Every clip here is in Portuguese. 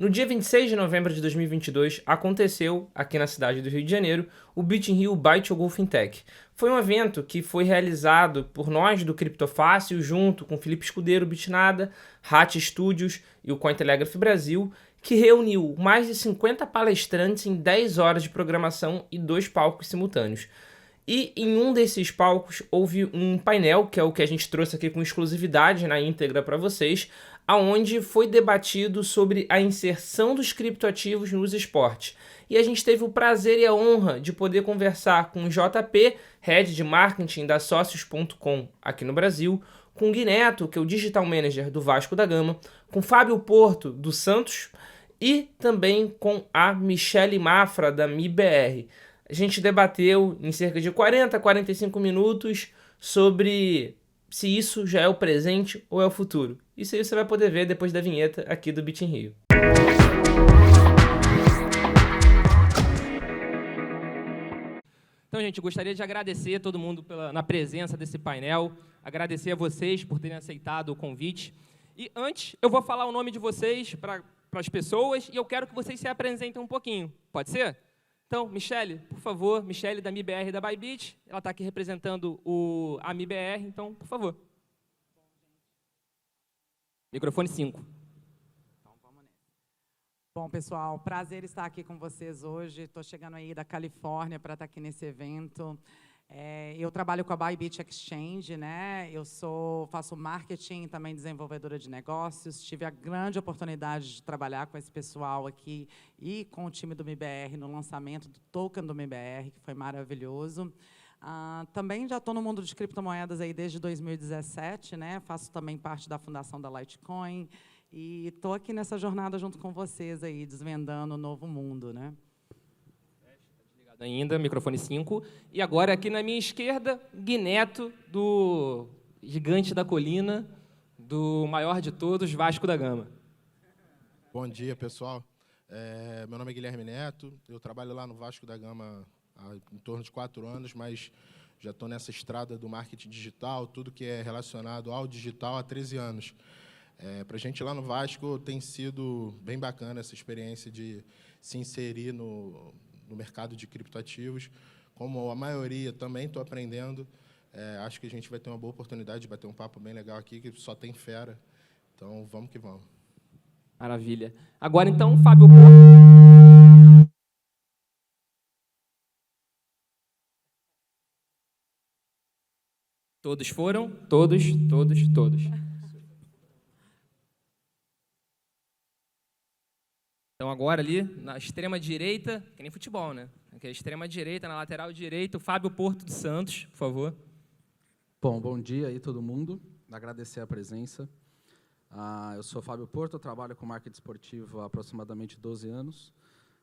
No dia 26 de novembro de 2022, aconteceu, aqui na cidade do Rio de Janeiro, o Beat in Rio Byte Go Fintech. Foi um evento que foi realizado por nós do Criptofácil, junto com Felipe Escudeiro, Bitnada, Hat Studios e o Cointelegraph Brasil, que reuniu mais de 50 palestrantes em 10 horas de programação e 2 palcos simultâneos. E em um desses palcos houve um painel, que é o que a gente trouxe aqui com exclusividade na íntegra para vocês, aonde foi debatido sobre a inserção dos criptoativos nos esportes. E a gente teve o prazer e a honra de poder conversar com o JP, Head de Marketing da Sócios.com aqui no Brasil, com o Gui Neto, que é o Digital Manager do Vasco da Gama, com Fábio Porto, do Santos, e também com a Michele Mafra, da MIBR. A gente debateu em cerca de 40, 45 minutos sobre se isso já é o presente ou é o futuro. Isso aí você vai poder ver depois da vinheta aqui do Beat in Rio. Então, gente, eu gostaria de agradecer a todo mundo na presença desse painel, agradecer a vocês por terem aceitado o convite. E antes, eu vou falar o nome de vocês para as pessoas e eu quero que vocês se apresentem um pouquinho. Pode ser? Então, Michele, por favor, Michele da MIBR da Bybit, ela está aqui representando a MIBR, então, por favor. Microfone 5. Então, vamos nessa. Bom, pessoal, prazer estar aqui com vocês hoje. Estou chegando aí da Califórnia para estar aqui nesse evento. Eu trabalho com a Bybit Exchange, né? Faço marketing, também desenvolvedora de negócios. Tive a grande oportunidade de trabalhar com esse pessoal aqui e com o time do MIBR no lançamento do token do MIBR, que foi maravilhoso. Também já estou no mundo de criptomoedas aí desde 2017, né? Faço também parte da fundação da Litecoin e estou aqui nessa jornada junto com vocês aí, desvendando o novo mundo, né? Ainda, microfone 5. E agora, aqui na minha esquerda, Gui Neto, do gigante da colina, do maior de todos, Vasco da Gama. Bom dia, pessoal. Meu nome é Guilherme Neto, eu trabalho lá no Vasco da Gama há em torno de 4 anos, mas já estou nessa estrada do marketing digital, tudo que é relacionado ao digital há 13 anos. Para a gente lá no Vasco tem sido bem bacana essa experiência de se inserir no mercado de criptoativos. Como a maioria também estou aprendendo, acho que a gente vai ter uma boa oportunidade de bater um papo bem legal aqui, que só tem fera. Então, vamos que vamos. Maravilha. Agora, então, Fábio Porto. Todos foram? Todos. Então, agora ali, na extrema-direita, que nem futebol, né? Aqui é a extrema-direita, na lateral direita, o Fábio Porto dos Santos, por favor. Bom dia aí todo mundo. Agradecer a presença. Eu sou Fábio Porto, eu trabalho com marketing esportivo há aproximadamente 12 anos.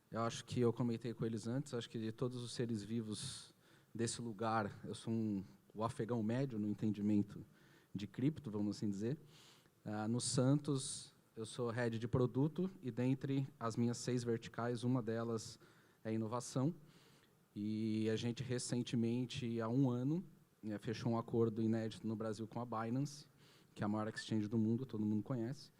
Eu acho que eu comentei com eles antes, acho que de todos os seres vivos desse lugar, eu sou o afegão médio no entendimento de cripto, vamos assim dizer. No Santos, eu sou head de produto e dentre as minhas 6 verticais, uma delas é inovação. E a gente recentemente, há 1 ano, fechou um acordo inédito no Brasil com a Binance, que é a maior exchange do mundo, todo mundo conhece,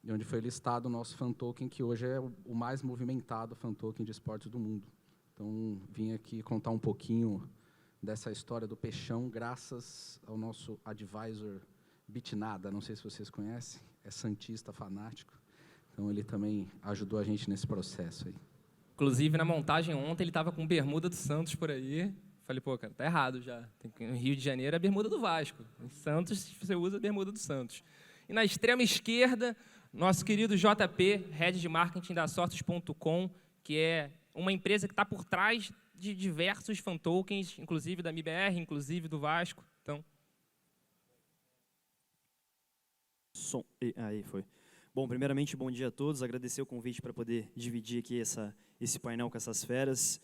e onde foi listado o nosso fan token, que hoje é o mais movimentado fan token de esportes do mundo. Então, vim aqui contar um pouquinho dessa história do peixão, graças ao nosso advisor Bitnada, não sei se vocês conhecem, é santista fanático, então ele também ajudou a gente nesse processo aí. Inclusive, na montagem ontem, ele estava com bermuda do Santos por aí. Falei, pô, cara, tá errado já. No Rio de Janeiro é a bermuda do Vasco. Em Santos, você usa a bermuda do Santos. E na extrema esquerda, nosso querido JP, Head de Marketing da Sortes.com, que é uma empresa que está por trás de diversos fan tokens, inclusive da MIBR, inclusive do Vasco. Então... Aí foi. Bom, primeiramente, bom dia a todos. Agradecer o convite para poder dividir aqui esse painel com essas feras.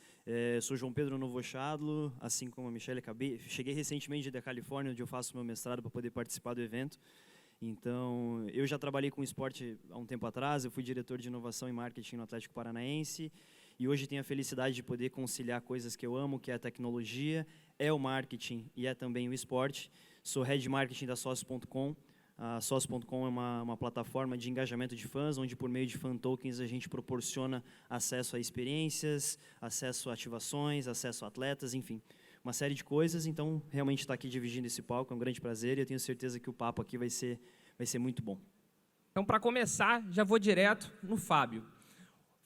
Sou João Pedro Novochadlo, assim como a Michele, cheguei recentemente da Califórnia, onde eu faço meu mestrado para poder participar do evento. Então, eu já trabalhei com esporte há um tempo atrás, eu fui diretor de inovação e marketing no Atlético Paranaense, e hoje tenho a felicidade de poder conciliar coisas que eu amo, que é a tecnologia, é o marketing e é também o esporte. Sou head de marketing da Sócios.com. A Sócio.com é uma plataforma de engajamento de fãs, onde por meio de fan tokens a gente proporciona acesso a experiências, acesso a ativações, acesso a atletas, enfim, uma série de coisas. Então, realmente estar aqui dividindo esse palco é um grande prazer e eu tenho certeza que o papo aqui vai ser muito bom. Então, para começar, já vou direto no Fábio.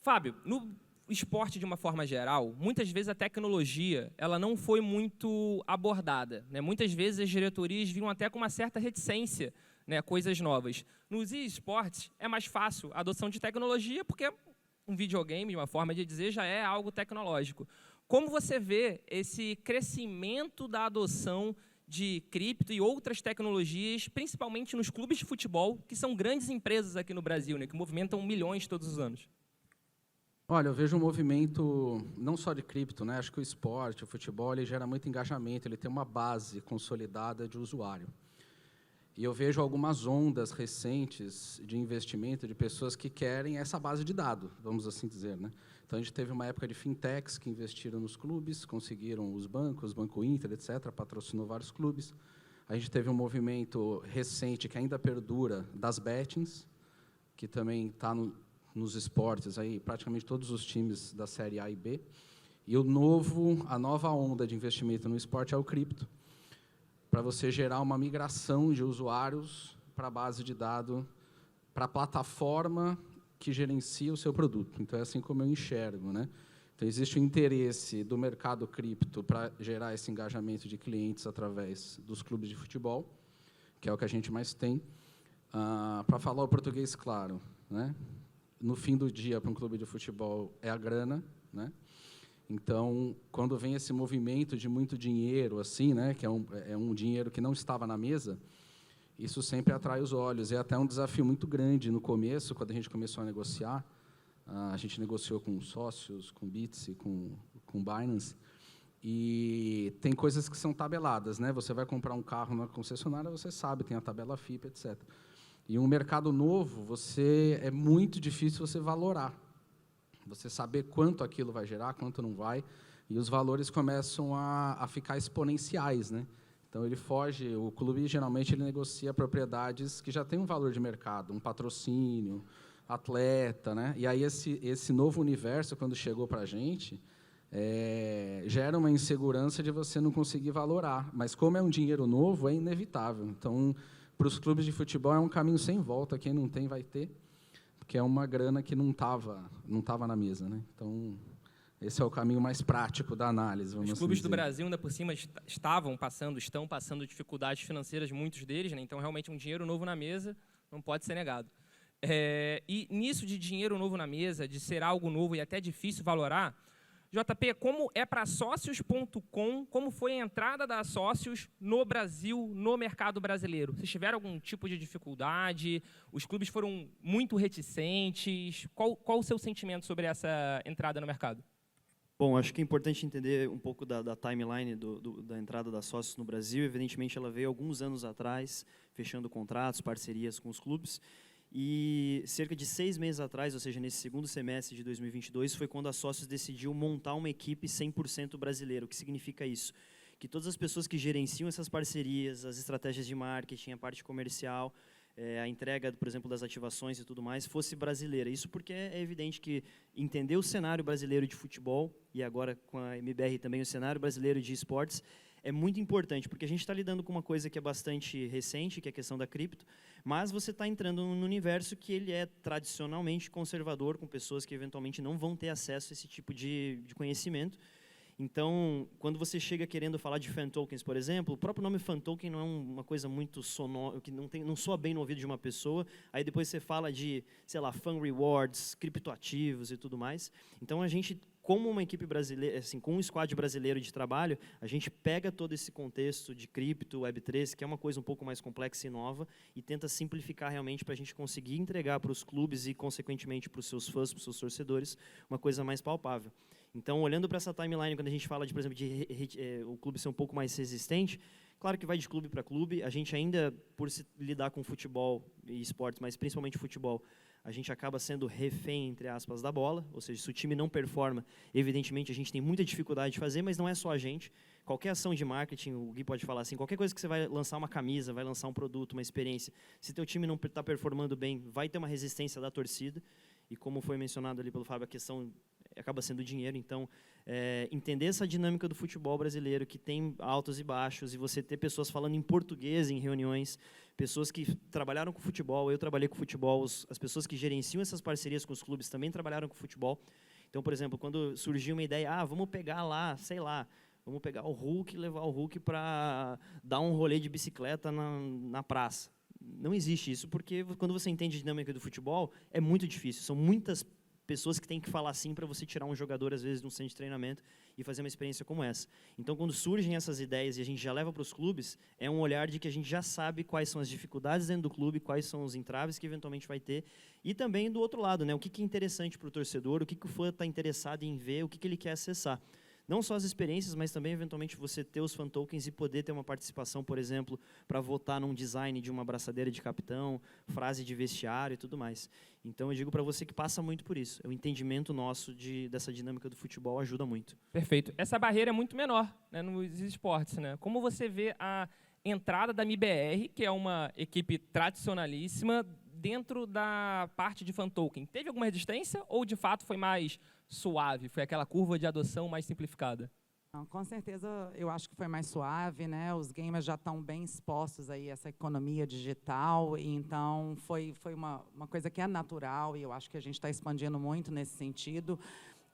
Fábio, no esporte de uma forma geral, muitas vezes a tecnologia ela não foi muito abordada, né? Muitas vezes as diretorias vinham até com uma certa reticência, né? Coisas novas. Nos esportes é mais fácil a adoção de tecnologia porque um videogame, de uma forma de dizer, já é algo tecnológico. Como você vê esse crescimento da adoção de cripto e outras tecnologias, principalmente nos clubes de futebol, que são grandes empresas aqui no Brasil, né? Que movimentam milhões todos os anos? Olha, eu vejo um movimento não só de cripto, né? Acho que o esporte, o futebol, ele gera muito engajamento, ele tem uma base consolidada de usuário. E eu vejo algumas ondas recentes de investimento de pessoas que querem essa base de dados, vamos assim dizer, né? Então, a gente teve uma época de fintechs que investiram nos clubes, conseguiram os bancos, Banco Inter, etc., patrocinou vários clubes. A gente teve um movimento recente que ainda perdura das bettings, que também está nos esportes, aí, praticamente todos os times da Série A e B. E a nova onda de investimento no esporte é o cripto, para você gerar uma migração de usuários para a base de dados, para a plataforma que gerencia o seu produto. Então, é assim como eu enxergo, né? Então, existe o interesse do mercado cripto para gerar esse engajamento de clientes através dos clubes de futebol, que é o que a gente mais tem. Para falar o português claro, né? No fim do dia, para um clube de futebol, é a grana, né? Então, quando vem esse movimento de muito dinheiro, assim, né, que é um dinheiro que não estava na mesa, isso sempre atrai os olhos. É até um desafio muito grande no começo, quando a gente começou a negociar. A gente negociou com sócios, com Bitsy, com Binance, e tem coisas que são tabeladas, né? Você vai comprar um carro na concessionária, você sabe, tem a tabela FIPE, etc. E um mercado novo, é muito difícil você valorar. Você saber quanto aquilo vai gerar, quanto não vai, e os valores começam a ficar exponenciais, né? Então, o clube geralmente ele negocia propriedades que já têm um valor de mercado, um patrocínio, atleta, né? E aí esse novo universo, quando chegou para a gente, gera uma insegurança de você não conseguir valorar. Mas, como é um dinheiro novo, é inevitável. Então, para os clubes de futebol, é um caminho sem volta. Quem não tem, vai ter, porque é uma grana que não estava na mesa, né? Então, esse é o caminho mais prático da análise. Os clubes do Brasil, ainda por cima, estão passando dificuldades financeiras, muitos deles, né? Então, realmente, um dinheiro novo na mesa não pode ser negado. E nisso de dinheiro novo na mesa, de ser algo novo e até difícil valorar, JP, como é para Sócios.com, como foi a entrada da Sócios no Brasil, no mercado brasileiro? Vocês tiveram algum tipo de dificuldade? Os clubes foram muito reticentes? Qual o seu sentimento sobre essa entrada no mercado? Bom, acho que é importante entender um pouco da timeline da entrada da Sócios no Brasil. Evidentemente, ela veio alguns anos atrás, fechando contratos, parcerias com os clubes. E cerca de 6 meses atrás, ou seja, nesse segundo semestre de 2022, foi quando a Sócios decidiu montar uma equipe 100% brasileira. O que significa isso? Que todas as pessoas que gerenciam essas parcerias, as estratégias de marketing, a parte comercial, a entrega, por exemplo, das ativações e tudo mais, fosse brasileira. Isso porque é evidente que entender o cenário brasileiro de futebol, e agora com a MBR também o cenário brasileiro de esportes, é muito importante, porque a gente está lidando com uma coisa que é bastante recente, que é a questão da cripto, mas você está entrando num universo que ele é tradicionalmente conservador, com pessoas que eventualmente não vão ter acesso a esse tipo de conhecimento. Então, quando você chega querendo falar de fan tokens, por exemplo, o próprio nome fan token não é uma coisa muito sonora, que não soa bem no ouvido de uma pessoa. Aí depois você fala de, sei lá, fan rewards, criptoativos e tudo mais. Então, a gente, como uma equipe brasileira, assim, com um squad brasileiro de trabalho, a gente pega todo esse contexto de cripto, Web3, que é uma coisa um pouco mais complexa e nova, e tenta simplificar realmente para a gente conseguir entregar para os clubes e, consequentemente, para os seus fãs, para os seus torcedores, uma coisa mais palpável. Então, olhando para essa timeline, quando a gente fala, por exemplo, de o clube ser um pouco mais resistente, claro que vai de clube para clube. A gente ainda, por se lidar com futebol e esportes, mas principalmente futebol, a gente acaba sendo refém, entre aspas, da bola, ou seja, se o time não performa, evidentemente a gente tem muita dificuldade de fazer, mas não é só a gente. Qualquer ação de marketing, o Gui pode falar assim, qualquer coisa que você vai lançar uma camisa, vai lançar um produto, uma experiência, se teu time não está performando bem, vai ter uma resistência da torcida, e como foi mencionado ali pelo Fábio, a questão acaba sendo dinheiro, então entender essa dinâmica do futebol brasileiro, que tem altos e baixos, e você ter pessoas falando em português em reuniões, pessoas que trabalharam com futebol, eu trabalhei com futebol, as pessoas que gerenciam essas parcerias com os clubes também trabalharam com futebol. Então, por exemplo, quando surgiu uma ideia, vamos pegar lá, sei lá, vamos pegar o Hulk e levar o Hulk para dar um rolê de bicicleta na praça. Não existe isso, porque quando você entende a dinâmica do futebol, é muito difícil, são muitas pessoas que têm que falar sim para você tirar um jogador, às vezes, de um centro de treinamento e fazer uma experiência como essa. Então, quando surgem essas ideias e a gente já leva para os clubes, é um olhar de que a gente já sabe quais são as dificuldades dentro do clube, quais são os entraves que eventualmente vai ter, e também do outro lado, né, o que é interessante para o torcedor, o que o fã está interessado em ver, o que ele quer acessar. Não só as experiências, mas também, eventualmente, você ter os fan tokens e poder ter uma participação, por exemplo, para votar num design de uma abraçadeira de capitão, frase de vestiário e tudo mais. Então, eu digo para você que passa muito por isso. O entendimento nosso dessa dinâmica do futebol ajuda muito. Perfeito. Essa barreira é muito menor, né, nos esportes, né? Como você vê a entrada da MIBR, que é uma equipe tradicionalíssima, dentro da parte de fan token? Teve alguma resistência ou, de fato, foi mais suave? Foi aquela curva de adoção mais simplificada? Não, com certeza, eu acho que foi mais suave, né? Os gamers já estão bem expostos aí a essa economia digital, e então foi uma coisa que é natural, e eu acho que a gente está expandindo muito nesse sentido.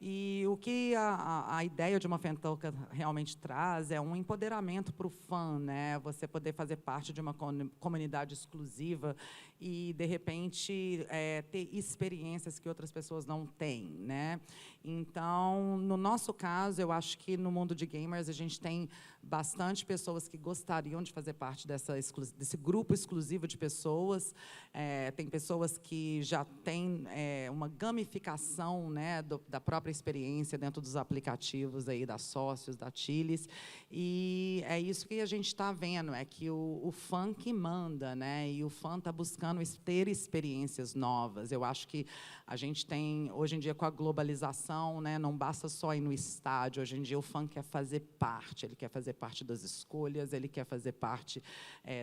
E o que a ideia de uma fan token realmente traz é um empoderamento para o fã, né? Você poder fazer parte de uma comunidade exclusiva e, de repente, ter experiências que outras pessoas não têm, né? Então, no nosso caso, eu acho que no mundo de gamers a gente tem bastante pessoas que gostariam de fazer parte desse grupo exclusivo de pessoas. Tem pessoas que já têm uma gamificação, né, da própria experiência dentro dos aplicativos aí da Sócios, da Chilis, e é isso que a gente está vendo, é que o fã que manda, né, e o fã está buscando ter experiências novas. Eu acho que a gente tem, hoje em dia, com a globalização, né, não basta só ir no estádio, hoje em dia o fã quer fazer parte, ele quer fazer parte das escolhas, ele quer fazer parte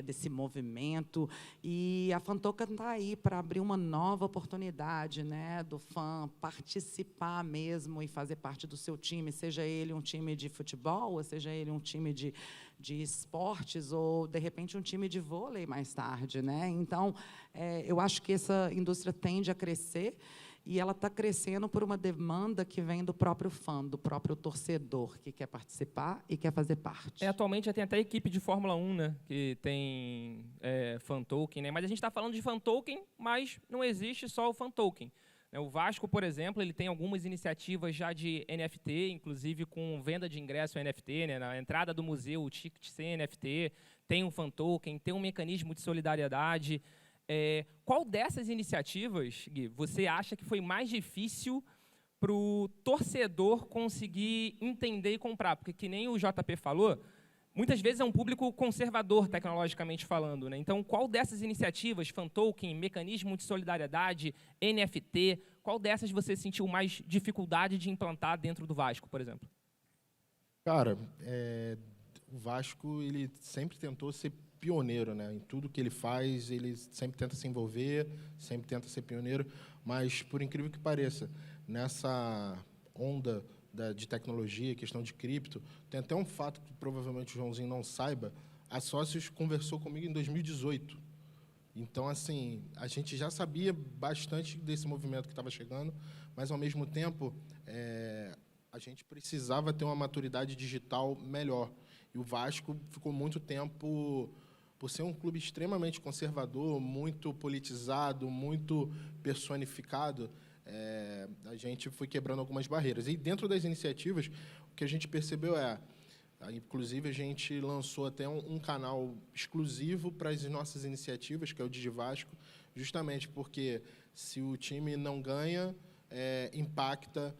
desse movimento, e a fan token está aí para abrir uma nova oportunidade, né, do fã participar mesmo e fazer parte do seu time, seja ele um time de futebol, ou seja ele um time de esportes, ou, de repente, um time de vôlei mais tarde, né? Então, eu acho que essa indústria tende a crescer, e ela está crescendo por uma demanda que vem do próprio fã, do próprio torcedor, que quer participar e quer fazer parte. Atualmente já tem até equipe de Fórmula 1, né, que tem fan token, né? Mas a gente está falando de fan token, mas não existe só o fan token. O Vasco, por exemplo, ele tem algumas iniciativas já de NFT, inclusive com venda de ingresso NFT, né? Na entrada do museu, o ticket sem NFT, tem um fan token, tem um mecanismo de solidariedade. Qual dessas iniciativas, Gui, você acha que foi mais difícil para o torcedor conseguir entender e comprar? Porque, que nem o JP falou, muitas vezes é um público conservador, tecnologicamente falando, né? Então, qual dessas iniciativas, fan token, mecanismo de solidariedade, NFT, qual dessas você sentiu mais dificuldade de implantar dentro do Vasco, por exemplo? Cara, o Vasco ele sempre tentou ser pioneiro, né? Em tudo que ele faz, ele sempre tenta se envolver, sempre tenta ser pioneiro, mas, por incrível que pareça, nessa onda de tecnologia, questão de cripto, tem até um fato que provavelmente o Joãozinho não saiba, a Sócios conversou comigo em 2018. Então, assim, a gente já sabia bastante desse movimento que estava chegando, mas, ao mesmo tempo, a gente precisava ter uma maturidade digital melhor. E o Vasco ficou muito tempo, por ser um clube extremamente conservador, muito politizado, muito personificado, a gente foi quebrando algumas barreiras. E, dentro das iniciativas, o que a gente percebeu inclusive, a gente lançou até um canal exclusivo para as nossas iniciativas, que é o DigiVasco, justamente porque, se o time não ganha, impacta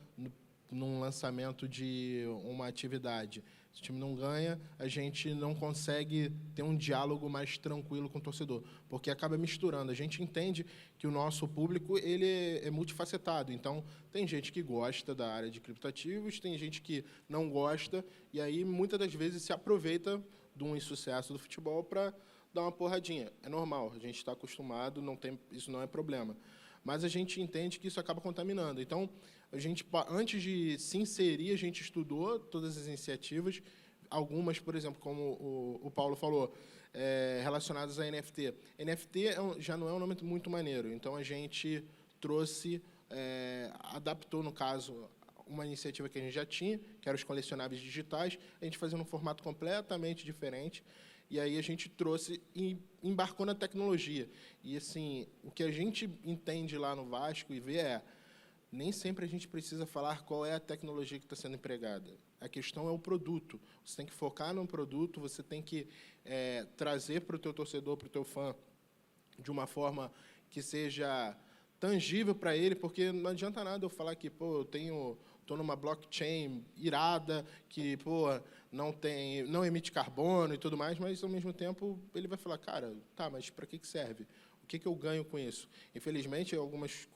num lançamento de uma atividade. Se o time não ganha, a gente não consegue ter um diálogo mais tranquilo com o torcedor, porque acaba misturando. A gente entende que o nosso público ele é multifacetado, então tem gente que gosta da área de criptoativos, tem gente que não gosta, e aí muitas das vezes se aproveita de um insucesso do futebol para dar uma porradinha. É normal, a gente está acostumado, isso não é problema. Mas a gente entende que isso acaba contaminando. Então, a gente, antes de se inserir, a gente estudou todas as iniciativas, algumas, por exemplo, como o Paulo falou, relacionadas a NFT. NFT já não é um nome muito maneiro, então a gente trouxe, adaptou, no caso, uma iniciativa que a gente já tinha, que era os colecionáveis digitais, a gente fazia num formato completamente diferente, e aí a gente trouxe e embarcou na tecnologia. E, assim, o que a gente entende lá no Vasco e vê nem sempre a gente precisa falar qual é a tecnologia que está sendo empregada. A questão é o produto. Você tem que focar no produto, você tem que trazer para o teu torcedor, para o teu fã, de uma forma que seja tangível para ele, porque não adianta nada eu falar que, pô, estou numa blockchain irada, que, pô, não emite carbono e tudo mais, mas, ao mesmo tempo, ele vai falar, cara, tá, mas para que serve? O que eu ganho com isso? Infelizmente, algumas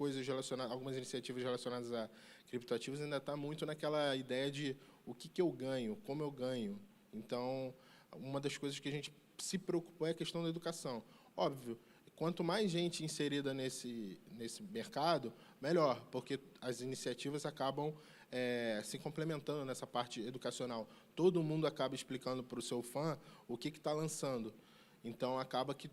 iniciativas relacionadas a criptoativos ainda está muito naquela ideia de o que eu ganho, como eu ganho. Então, uma das coisas que a gente se preocupou é a questão da educação. Óbvio, quanto mais gente inserida nesse mercado, melhor, porque as iniciativas acabam se complementando nessa parte educacional. Todo mundo acaba explicando para o seu fã o que está lançando. Então, acaba que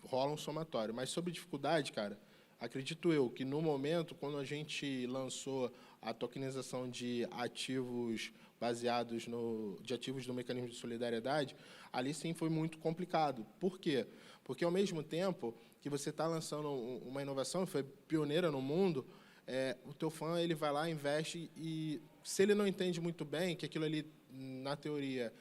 rola um somatório. Mas, sobre dificuldade, cara, acredito eu que, no momento, quando a gente lançou a tokenização de ativos baseados de ativos do mecanismo de solidariedade, ali sim foi muito complicado. Por quê? Porque, ao mesmo tempo que você está lançando uma inovação, foi pioneira no mundo, o teu fã ele vai lá, investe, e se ele não entende muito bem que aquilo ali, na teoria,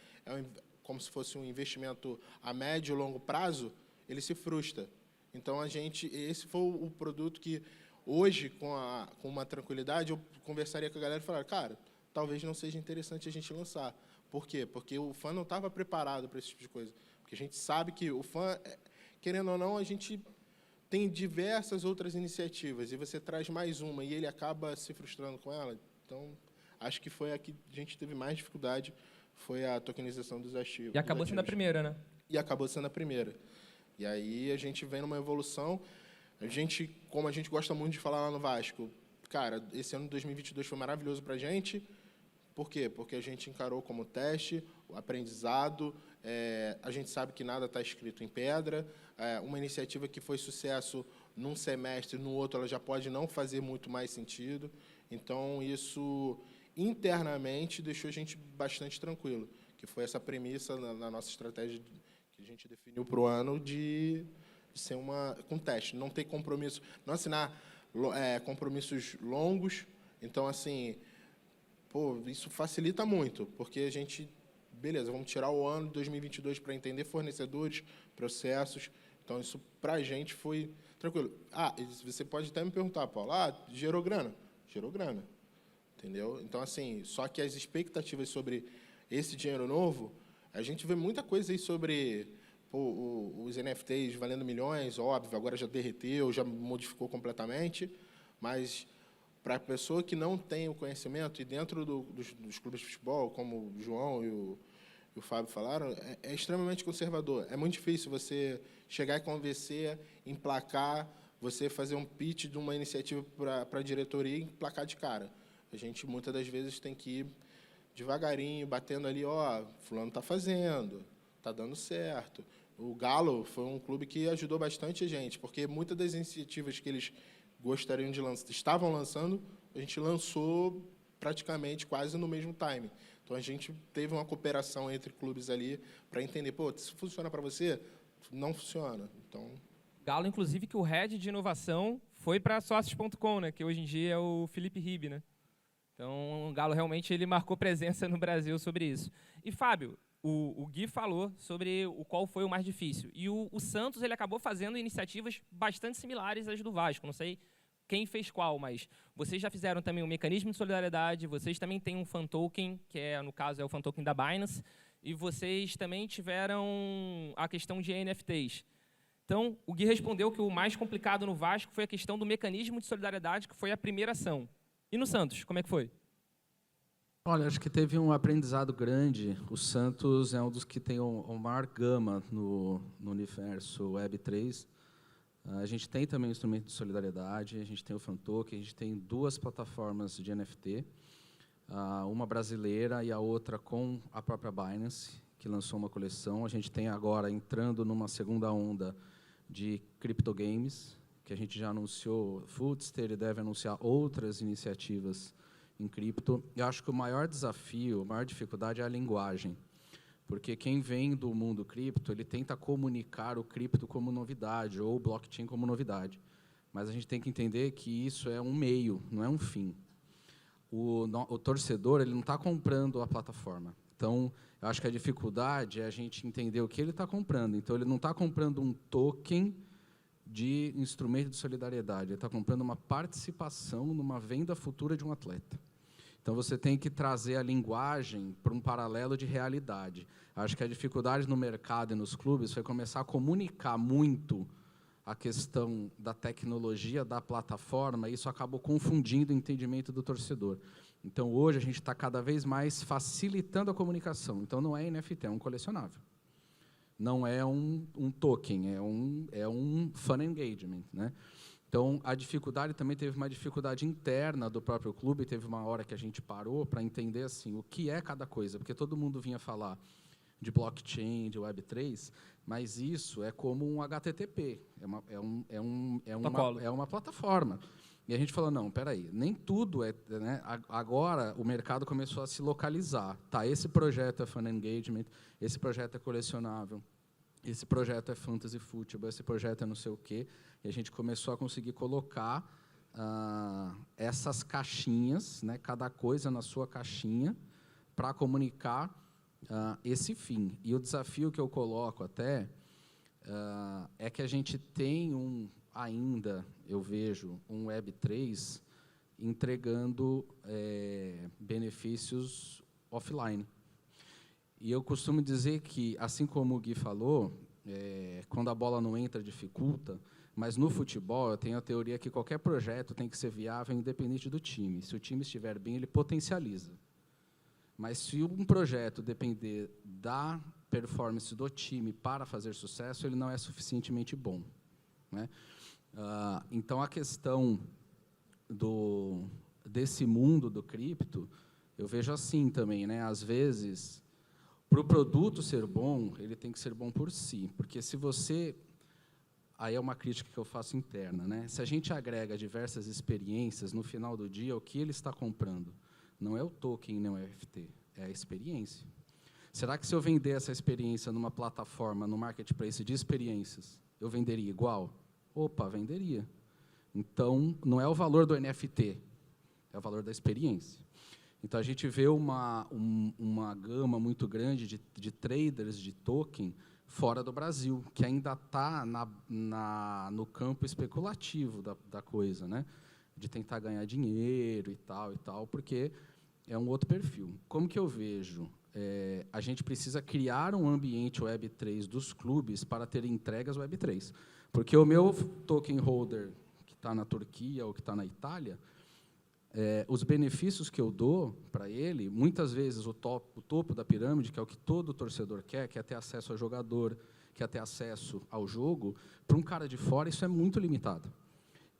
como se fosse um investimento a médio e longo prazo, ele se frustra. Então, esse foi o produto que, hoje, com uma tranquilidade, eu conversaria com a galera e falaria, cara, talvez não seja interessante a gente lançar. Por quê? Porque o fã não estava preparado para esse tipo de coisa. Porque a gente sabe que o fã, querendo ou não, a gente tem diversas outras iniciativas, e você traz mais uma, e ele acaba se frustrando com ela. Então, acho que foi a que a gente teve mais dificuldade, foi a tokenização dos ativos. E acabou sendo a primeira, né? E acabou sendo a primeira. E aí a gente vem numa evolução. Como a gente gosta muito de falar lá no Vasco, cara, esse ano de 2022 foi maravilhoso para a gente. Por quê? Porque a gente encarou como teste, o aprendizado, a gente sabe que nada está escrito em pedra, uma iniciativa que foi sucesso num semestre, no outro ela já pode não fazer muito mais sentido. Então, isso internamente deixou a gente bastante tranquilo, que foi essa premissa na nossa estratégia que a gente definiu para o ano de ser com teste, não ter compromisso, não assinar compromissos longos. Então, assim, isso facilita muito, porque a gente, beleza, vamos tirar o ano de 2022 para entender fornecedores, processos. Então, isso para a gente foi tranquilo. Você pode até me perguntar, Paulo, gerou grana? Gerou grana. Entendeu? Então, assim, só que as expectativas sobre esse dinheiro novo, a gente vê muita coisa aí sobre os NFTs valendo milhões, óbvio, agora já derreteu, já modificou completamente, mas para a pessoa que não tem o conhecimento, e dentro dos clubes de futebol, como o João e o Fábio falaram, é extremamente conservador. É muito difícil você chegar e convencer, emplacar, você fazer um pitch de uma iniciativa para a diretoria e emplacar de cara. A gente, muitas das vezes, tem que ir devagarinho, batendo ali, fulano está fazendo, está dando certo. O Galo foi um clube que ajudou bastante a gente, porque muitas das iniciativas que eles gostariam de lançar, estavam lançando, a gente lançou praticamente quase no mesmo time. Então, a gente teve uma cooperação entre clubes ali para entender, se funciona para você, não funciona. Então, Galo, inclusive, que o head de inovação foi para sócios.com, né, que hoje em dia é o Felipe Ribe, né? Então, o Galo realmente ele marcou presença no Brasil sobre isso. E, Fábio, o Gui falou sobre qual foi o mais difícil. E o Santos ele acabou fazendo iniciativas bastante similares às do Vasco. Não sei quem fez qual, mas vocês já fizeram também um mecanismo de solidariedade, vocês também têm um fan token, que no caso é o fan token da Binance, e vocês também tiveram a questão de NFTs. Então, o Gui respondeu que o mais complicado no Vasco foi a questão do mecanismo de solidariedade, que foi a primeira ação. E no Santos, como é que foi? Olha, acho que teve um aprendizado grande. O Santos é um dos que tem o maior gama no universo Web3. A gente tem também o instrumento de solidariedade, a gente tem o Fantoken, a gente tem 2 plataformas de NFT, uma brasileira e a outra com a própria Binance, que lançou uma coleção. A gente tem agora, entrando numa segunda onda de criptogames, que a gente já anunciou Footster e deve anunciar outras iniciativas em cripto. Eu acho que o maior desafio, a maior dificuldade é a linguagem. Porque quem vem do mundo cripto, ele tenta comunicar o cripto como novidade, ou o blockchain como novidade. Mas a gente tem que entender que isso é um meio, não é um fim. O torcedor ele não está comprando a plataforma. Então, eu acho que a dificuldade é a gente entender o que ele está comprando. Então, ele não está comprando um token de instrumento de solidariedade, ele está comprando uma participação numa venda futura de um atleta. Então, você tem que trazer a linguagem para um paralelo de realidade. Acho que a dificuldade no mercado e nos clubes foi começar a comunicar muito a questão da tecnologia, da plataforma, e isso acabou confundindo o entendimento do torcedor. Então, hoje, a gente está cada vez mais facilitando a comunicação. Então, não é NFT, é um colecionável. Não é um token, é um fan engagement, né? Então, a dificuldade também teve uma dificuldade interna do próprio clube, teve uma hora que a gente parou para entender assim, o que é cada coisa, porque todo mundo vinha falar de blockchain, de Web3, mas isso é como um HTTP, é uma plataforma. E a gente falou, não, espera aí, nem tudo é... Né? Agora, o mercado começou a se localizar. Tá, esse projeto é fan engagement, esse projeto é colecionável, esse projeto é fantasy football, esse projeto é não sei o quê. E a gente começou a conseguir colocar essas caixinhas, né, cada coisa na sua caixinha, para comunicar esse fim. E o desafio que eu coloco até é que a gente tem ainda, eu vejo, um Web3 entregando benefícios offline. E eu costumo dizer que, assim como o Gui falou, quando a bola não entra, dificulta, mas no futebol eu tenho a teoria que qualquer projeto tem que ser viável independente do time. Se o time estiver bem, ele potencializa. Mas se um projeto depender da performance do time para fazer sucesso, ele não é suficientemente bom, né? Então, a questão desse mundo do cripto, eu vejo assim também, né? Às vezes, para o produto ser bom, ele tem que ser bom por si. Porque se você... Aí é uma crítica que eu faço interna, né? Se a gente agrega diversas experiências, no final do dia, o que ele está comprando não é o token, nem o NFT, é a experiência. Será que se eu vender essa experiência numa plataforma, no marketplace de experiências, eu venderia igual? Opa, venderia. Então, não é o valor do NFT, é o valor da experiência. Então, a gente vê uma gama muito grande de traders de token fora do Brasil, que ainda está no campo especulativo da coisa, né? De tentar ganhar dinheiro e tal, porque é um outro perfil. Como que eu vejo? A gente precisa criar um ambiente Web3 dos clubes para ter entregas Web3. Porque o meu token holder, que está na Turquia ou que está na Itália, os benefícios que eu dou para ele, muitas vezes o topo da pirâmide, que é o que todo torcedor quer ter acesso ao jogador, quer ter acesso ao jogo, para um cara de fora isso é muito limitado.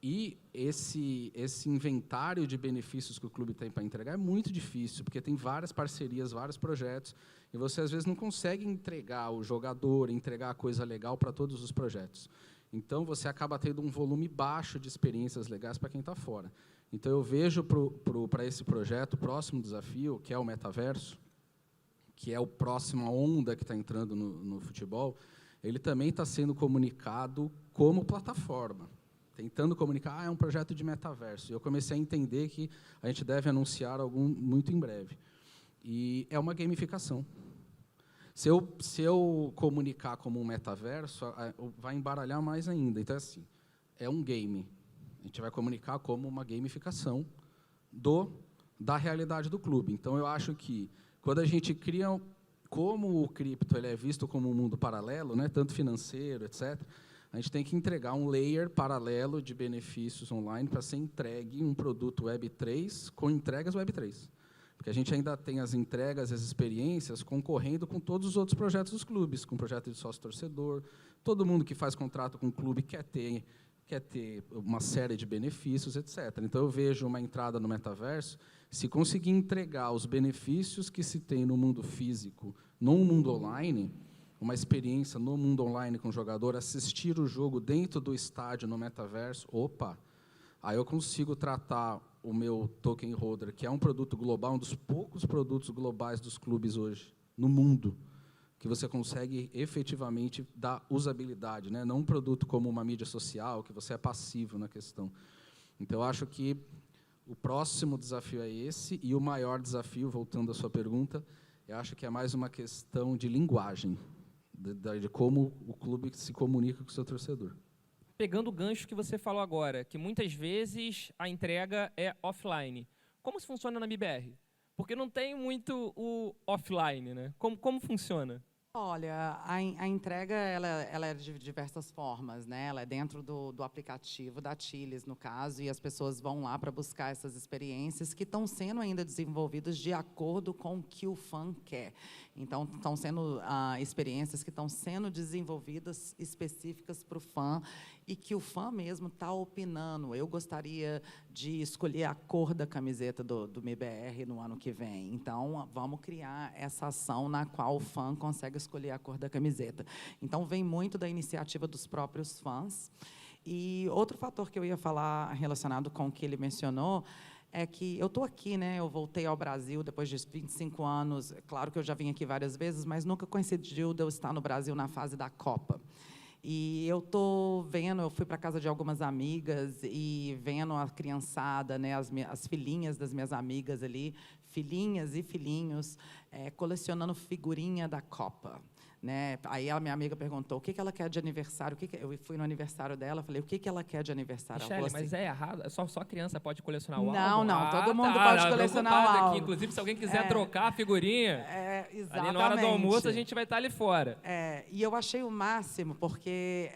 E esse inventário de benefícios que o clube tem para entregar é muito difícil, porque tem várias parcerias, vários projetos, e você, às vezes, não consegue entregar o jogador, entregar a coisa legal para todos os projetos. Então, você acaba tendo um volume baixo de experiências legais para quem está fora. Então, eu vejo para esse projeto o próximo desafio, que é o metaverso, que é a próxima onda que está entrando no futebol, ele também está sendo comunicado como plataforma, tentando comunicar, é um projeto de metaverso. E eu comecei a entender que a gente deve anunciar algum muito em breve. E é uma gamificação. Se eu comunicar como um metaverso, vai embaralhar mais ainda. Então, assim, é um game. A gente vai comunicar como uma gamificação da realidade do clube. Então, eu acho que, quando a gente cria, como o cripto ele é visto como um mundo paralelo, né, tanto financeiro, etc., a gente tem que entregar um layer paralelo de benefícios online para ser entregue um produto Web3 com entregas Web3. Porque a gente ainda tem as entregas, as experiências, concorrendo com todos os outros projetos dos clubes, com o projeto de sócio-torcedor. Todo mundo que faz contrato com o clube quer ter uma série de benefícios, etc. Então, eu vejo uma entrada no metaverso, se conseguir entregar os benefícios que se tem no mundo físico, no mundo online, uma experiência no mundo online com o jogador, assistir o jogo dentro do estádio, no metaverso, aí eu consigo tratar o meu token holder, que é um produto global, um dos poucos produtos globais dos clubes hoje, no mundo, que você consegue efetivamente dar usabilidade, né? Não um produto como uma mídia social, que você é passivo na questão. Então, eu acho que o próximo desafio é esse, e o maior desafio, voltando à sua pergunta, eu acho que é mais uma questão de linguagem, de como o clube se comunica com o seu torcedor. Pegando o gancho que você falou agora, que muitas vezes a entrega é offline. Como isso funciona na MBR? Porque não tem muito o offline, né? Como funciona? Olha, a entrega ela é de diversas formas, né? Ela é dentro do aplicativo da Tiles, no caso, e as pessoas vão lá para buscar essas experiências que estão sendo ainda desenvolvidas de acordo com o que o fã quer. Então, estão sendo experiências que estão sendo desenvolvidas específicas para o fã e que o fã mesmo está opinando. Eu gostaria de escolher a cor da camiseta do MBR no ano que vem. Então, vamos criar essa ação na qual o fã consegue escolher a cor da camiseta. Então, vem muito da iniciativa dos próprios fãs. E outro fator que eu ia falar relacionado com o que ele mencionou é que eu estou aqui, né? Eu voltei ao Brasil depois de 25 anos. Claro que eu já vim aqui várias vezes, mas nunca coincidiu de eu estar no Brasil na fase da Copa. E eu estou vendo, eu fui para a casa de algumas amigas e vendo a criançada, né, as filhinhas das minhas amigas ali, filhinhas e filhinhos, colecionando figurinha da Copa. Né? Aí a minha amiga perguntou o que ela quer de aniversário. Eu fui no aniversário dela, falei, o que ela quer de aniversário? Michele, ela falou mas assim, é errado? Só criança pode colecionar o álbum? Não, todo mundo pode colecionar o álbum. Aqui. Inclusive, se alguém quiser trocar a figurinha, exatamente. ali na hora do almoço a gente vai estar ali fora. E eu achei o máximo, porque,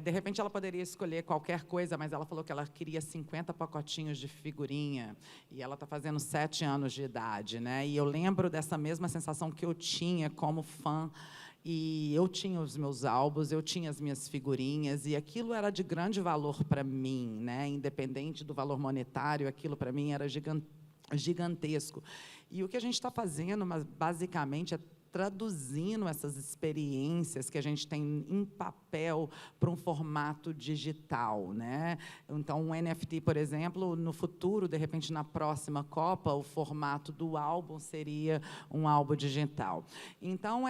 de repente, ela poderia escolher qualquer coisa, mas ela falou que ela queria 50 pacotinhos de figurinha, e ela está fazendo 7 anos de idade. Né? E eu lembro dessa mesma sensação que eu tinha como fã. E eu tinha os meus álbuns, eu tinha as minhas figurinhas, e aquilo era de grande valor para mim, né? Independente do valor monetário, aquilo para mim era gigantesco. E o que a gente está fazendo, basicamente, é traduzindo essas experiências que a gente tem em papel para um formato digital, né? Então, um NFT, por exemplo, no futuro, de repente, na próxima Copa, o formato do álbum seria um álbum digital. Então,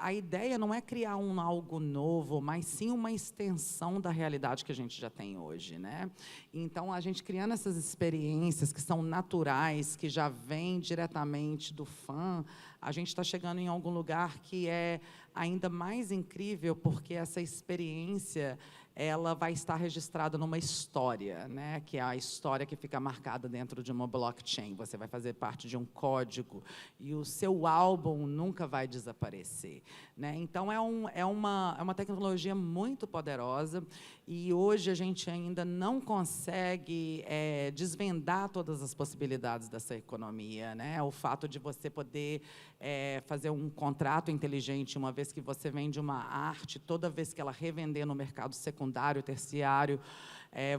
a ideia não é criar algo novo, mas sim uma extensão da realidade que a gente já tem hoje, né? Então, a gente criando essas experiências que são naturais, que já vêm diretamente do fã, a gente está chegando em algum lugar que é ainda mais incrível, porque essa experiência ela vai estar registrada numa história, né? Que é a história que fica marcada dentro de uma blockchain. Você vai fazer parte de um código e o seu álbum nunca vai desaparecer, né? Então, é uma tecnologia muito poderosa e hoje a gente ainda não consegue desvendar todas as possibilidades dessa economia, né? O fato de você poder fazer um contrato inteligente, uma vez que você vende uma arte, toda vez que ela revender no mercado secundário, terciário,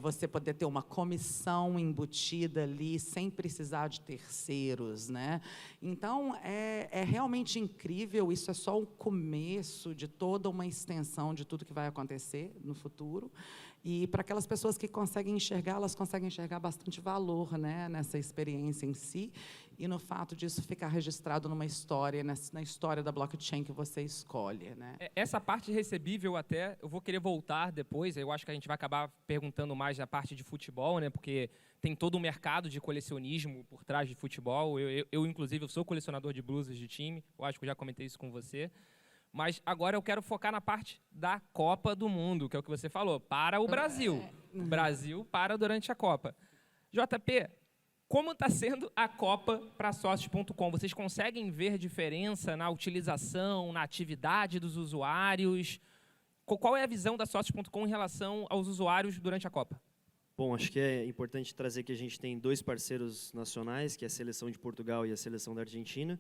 você poder ter uma comissão embutida ali, sem precisar de terceiros, né? Então, é realmente incrível, isso é só o começo de toda uma extensão de tudo que vai acontecer no futuro. E, para aquelas pessoas que conseguem enxergar, elas conseguem enxergar bastante valor, né, nessa experiência em si, e no fato disso ficar registrado numa história, na história da blockchain que você escolhe, né? Essa parte recebível até, eu vou querer voltar depois, eu acho que a gente vai acabar perguntando mais da parte de futebol, né, porque tem todo um mercado de colecionismo por trás de futebol. Eu inclusive, eu sou colecionador de blusas de time, eu acho que eu já comentei isso com você. Mas agora eu quero focar na parte da Copa do Mundo, que é o que você falou, para o Brasil. O Brasil para durante a Copa. JP, como está sendo a Copa para sócios.com? Vocês conseguem ver diferença na utilização, na atividade dos usuários? Qual é a visão da sócios.com em relação aos usuários durante a Copa? Bom, acho que é importante trazer que a gente tem 2 parceiros nacionais, que é a Seleção de Portugal e a Seleção da Argentina.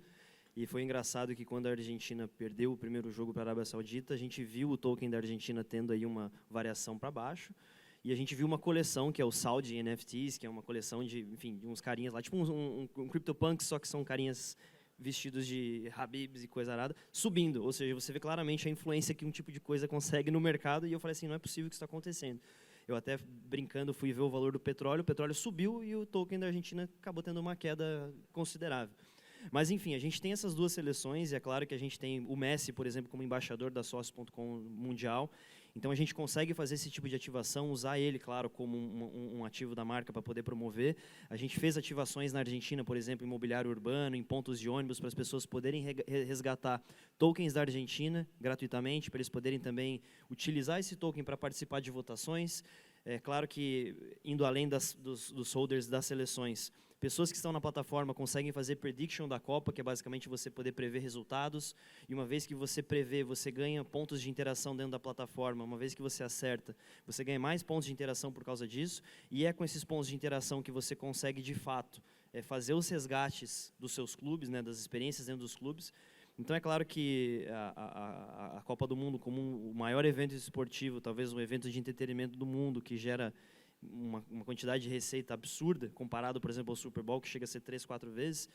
E foi engraçado que quando a Argentina perdeu o primeiro jogo para a Arábia Saudita, a gente viu o token da Argentina tendo aí uma variação para baixo. E a gente viu uma coleção, que é o Saudi NFTs, que é uma coleção de, enfim, de uns carinhas lá, tipo um CryptoPunks, só que são carinhas vestidos de Habibs e coisa arada, subindo. Ou seja, você vê claramente a influência que um tipo de coisa consegue no mercado. E eu falei assim, não é possível que isso está acontecendo. Eu até, brincando, fui ver o valor do petróleo. O petróleo subiu e o token da Argentina acabou tendo uma queda considerável. Mas, enfim, a gente tem essas 2 seleções, e é claro que a gente tem o Messi, por exemplo, como embaixador da Sócios.com mundial. Então, a gente consegue fazer esse tipo de ativação, usar ele, claro, como um ativo da marca para poder promover. A gente fez ativações na Argentina, por exemplo, em imobiliário urbano, em pontos de ônibus, para as pessoas poderem resgatar tokens da Argentina gratuitamente, para eles poderem também utilizar esse token para participar de votações. É claro que, indo além dos holders das seleções, pessoas que estão na plataforma conseguem fazer prediction da Copa, que é basicamente você poder prever resultados. E uma vez que você prevê, você ganha pontos de interação dentro da plataforma. Uma vez que você acerta, você ganha mais pontos de interação por causa disso. E é com esses pontos de interação que você consegue, de fato, fazer os resgates dos seus clubes, né, das experiências dentro dos clubes. Então, é claro que a Copa do Mundo, como o maior evento esportivo, talvez um evento de entretenimento do mundo, que gera uma quantidade de receita absurda, comparado, por exemplo, ao Super Bowl, que chega a ser 3, 4 vezes,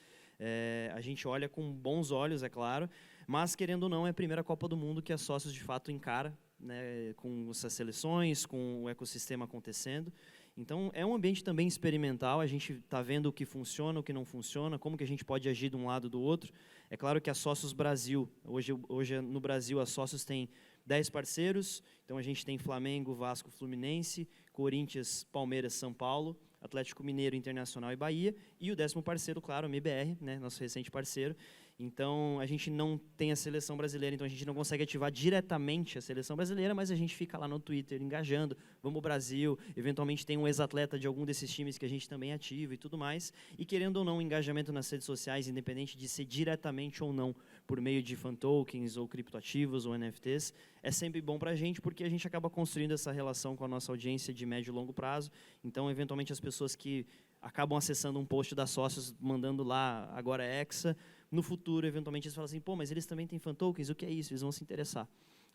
a gente olha com bons olhos, é claro, mas, querendo ou não, é a primeira Copa do Mundo que a Sócios, de fato, encara, né, com essas seleções, com o ecossistema acontecendo. Então, é um ambiente também experimental, a gente está vendo o que funciona, o que não funciona, como que a gente pode agir de um lado ou do outro. É claro que a Sócios Brasil, hoje no Brasil, a Sócios tem 10 parceiros, então a gente tem Flamengo, Vasco, Fluminense, Corinthians, Palmeiras, São Paulo, Atlético Mineiro, Internacional e Bahia, e o 10º parceiro, claro, o MBR, né, nosso recente parceiro. Então, a gente não tem a seleção brasileira, então a gente não consegue ativar diretamente a seleção brasileira, mas a gente fica lá no Twitter engajando, vamos Brasil, eventualmente tem um ex-atleta de algum desses times que a gente também ativa e tudo mais. E, querendo ou não, o engajamento nas redes sociais, independente de ser diretamente ou não, por meio de fan tokens ou criptoativos ou NFTs, é sempre bom para a gente, porque a gente acaba construindo essa relação com a nossa audiência de médio e longo prazo. Então, eventualmente, as pessoas que acabam acessando um post da Sócios, mandando lá, agora é Hexa, no futuro, eventualmente, eles falam assim, pô, mas eles também têm fan tokens, o que é isso? Eles vão se interessar.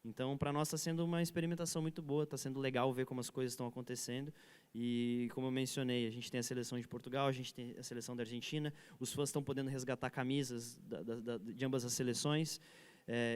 Então, para nós está sendo uma experimentação muito boa, está sendo legal ver como as coisas estão acontecendo. E, como eu mencionei, a gente tem a seleção de Portugal, a gente tem a seleção da Argentina, os fãs estão podendo resgatar camisas de ambas as seleções.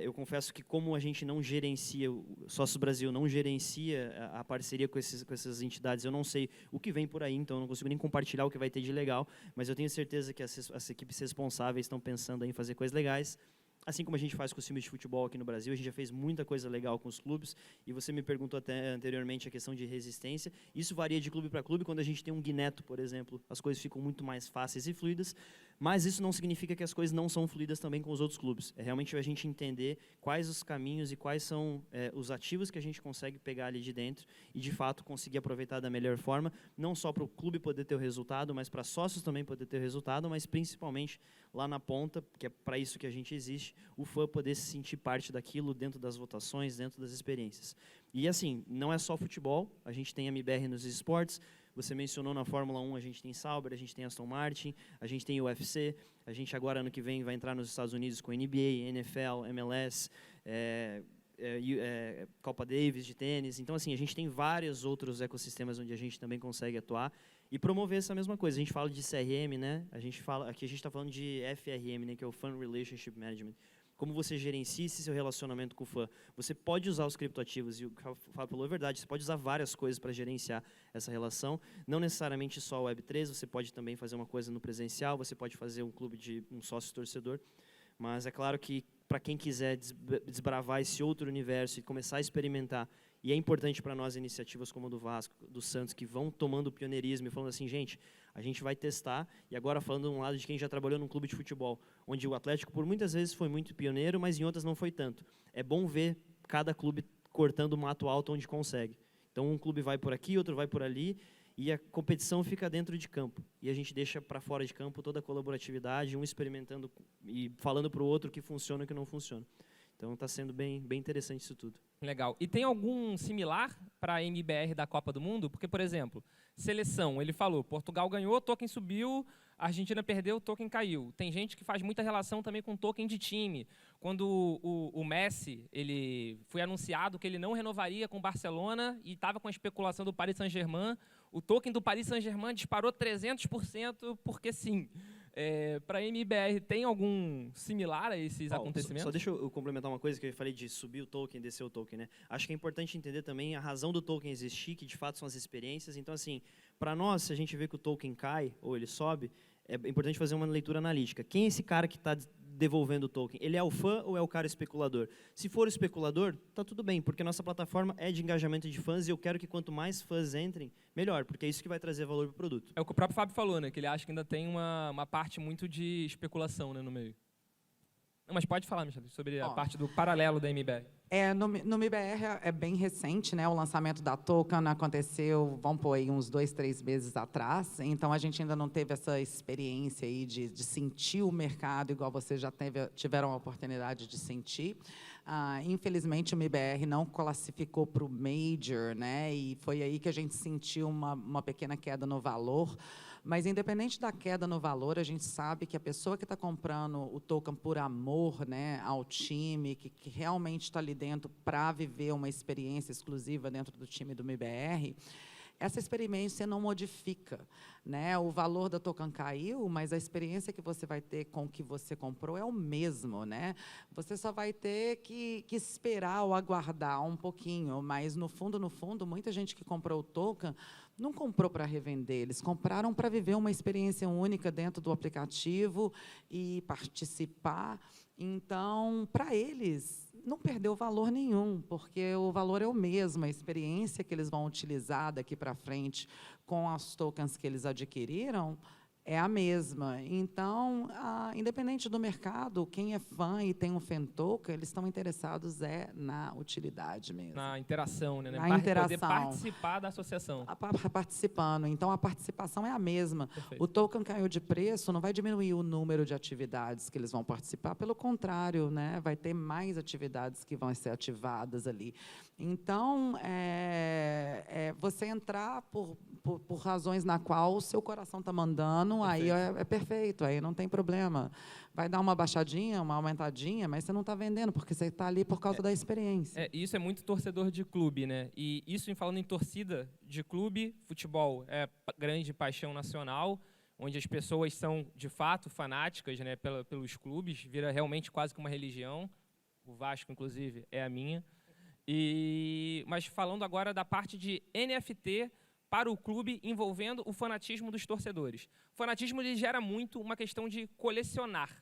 Eu confesso que, como a gente não gerencia, o Sócios Brasil não gerencia a parceria com essas entidades, eu não sei o que vem por aí, então eu não consigo nem compartilhar o que vai ter de legal, mas eu tenho certeza que as equipes responsáveis estão pensando em fazer coisas legais. Assim como a gente faz com os times de futebol aqui no Brasil, a gente já fez muita coisa legal com os clubes, e você me perguntou até anteriormente a questão de resistência. Isso varia de clube para clube. Quando a gente tem um Guineto, por exemplo, as coisas ficam muito mais fáceis e fluidas, mas isso não significa que as coisas não são fluidas também com os outros clubes. É realmente a gente entender quais os caminhos e quais são os ativos que a gente consegue pegar ali de dentro e, de fato, conseguir aproveitar da melhor forma, não só para o clube poder ter o resultado, mas para sócios também poder ter o resultado, mas principalmente lá na ponta, que é para isso que a gente existe, o fã poder se sentir parte daquilo dentro das votações, dentro das experiências. E, assim, não é só futebol, a gente tem MBR nos esportes. Você mencionou na Fórmula 1, a gente tem Sauber, a gente tem Aston Martin, a gente tem UFC, a gente agora, ano que vem, vai entrar nos Estados Unidos com NBA, NFL, MLS, Copa Davis de tênis. Então, assim, a gente tem vários outros ecossistemas onde a gente também consegue atuar e promover essa mesma coisa. A gente fala de CRM, né? Aqui a gente está falando de FRM, né? Que é o Fan Relationship Management. Como você gerencia esse seu relacionamento com o fã. Você pode usar os criptoativos, e o que o Fábio falou é verdade, você pode usar várias coisas para gerenciar essa relação, não necessariamente só o Web3, você pode também fazer uma coisa no presencial, você pode fazer um clube de um sócio-torcedor, mas é claro que para quem quiser desbravar esse outro universo e começar a experimentar E é importante para nós iniciativas como a do Vasco, do Santos, que vão tomando pioneirismo e falando assim, gente, a gente vai testar, e agora falando de um lado de quem já trabalhou num clube de futebol, onde o Atlético por muitas vezes foi muito pioneiro, mas em outras não foi tanto. É bom ver cada clube cortando o mato alto onde consegue. Então um clube vai por aqui, outro vai por ali, e a competição fica dentro de campo. E a gente deixa para fora de campo toda a colaboratividade, um experimentando e falando para o outro o que funciona e o que não funciona. Então está sendo bem interessante isso tudo. Legal. E tem algum similar para a MBR da Copa do Mundo? Porque, por exemplo, seleção, ele falou, Portugal ganhou, token subiu, Argentina perdeu, token caiu. Tem gente que faz muita relação também com token de time. Quando o Messi, ele foi anunciado que ele não renovaria com o Barcelona e estava com a especulação do Paris Saint-Germain, o token do Paris Saint-Germain disparou 300% porque sim. Para a MBR, tem algum similar a esses acontecimentos? Só deixa eu complementar uma coisa que eu falei de subir o token, descer o token, né? Acho que é importante entender também a razão do token existir, que de fato são as experiências. Então, assim, para nós, se a gente vê que o token cai ou ele sobe, é importante fazer uma leitura analítica. Quem é esse cara que está devolvendo o token? Ele é o fã ou é o cara especulador? Se for o especulador, tá tudo bem, porque a nossa plataforma é de engajamento de fãs e eu quero que quanto mais fãs entrem, melhor, porque é isso que vai trazer valor para o produto. É o que o próprio Fábio falou, né? Que ele acha que ainda tem uma parte muito de especulação, né, no meio. Não, mas pode falar, Michele, sobre a parte do paralelo da MBR. No MBR é bem recente, né? O lançamento da token aconteceu, vamos pôr aí, uns 2, 3 meses atrás. Então, a gente ainda não teve essa experiência aí de sentir o mercado, igual vocês já tiveram a oportunidade de sentir. Infelizmente, o MBR não classificou para o Major, né? E foi aí que a gente sentiu uma pequena queda no valor. Mas, independente da queda no valor, a gente sabe que a pessoa que está comprando o token por amor, né, ao time, que realmente está ali dentro para viver uma experiência exclusiva dentro do time do MBR, essa experiência não modifica, né? O valor da token caiu, mas a experiência que você vai ter com o que você comprou é o mesmo, né? Você só vai ter que esperar ou aguardar um pouquinho, mas, no fundo, muita gente que comprou o token não comprou para revender, eles compraram para viver uma experiência única dentro do aplicativo e participar. Então, para eles, não perdeu valor nenhum, porque o valor é o mesmo, a experiência que eles vão utilizar daqui para frente com os tokens que eles adquiriram é a mesma. Então, independente do mercado, quem é fã e tem um fan token, eles estão interessados na utilidade mesmo. Na interação, né? Na interação. Poder participar da associação. Participando. Então, a participação é a mesma. Perfeito. O token caiu de preço, não vai diminuir o número de atividades que eles vão participar, pelo contrário, né? Vai ter mais atividades que vão ser ativadas ali. Então, você entrar por razões na qual o seu coração está mandando, aí é perfeito, aí não tem problema. Vai dar uma baixadinha, uma aumentadinha, mas você não está vendendo, porque você está ali por causa da experiência. Isso é muito torcedor de clube, né? E isso, falando em torcida de clube, futebol é grande paixão nacional, onde as pessoas são, de fato, fanáticas, né, pelos clubes, vira realmente quase que uma religião. O Vasco, inclusive, é a minha. Mas falando agora da parte de NFT para o clube, envolvendo o fanatismo dos torcedores. O fanatismo ele gera muito uma questão de colecionar.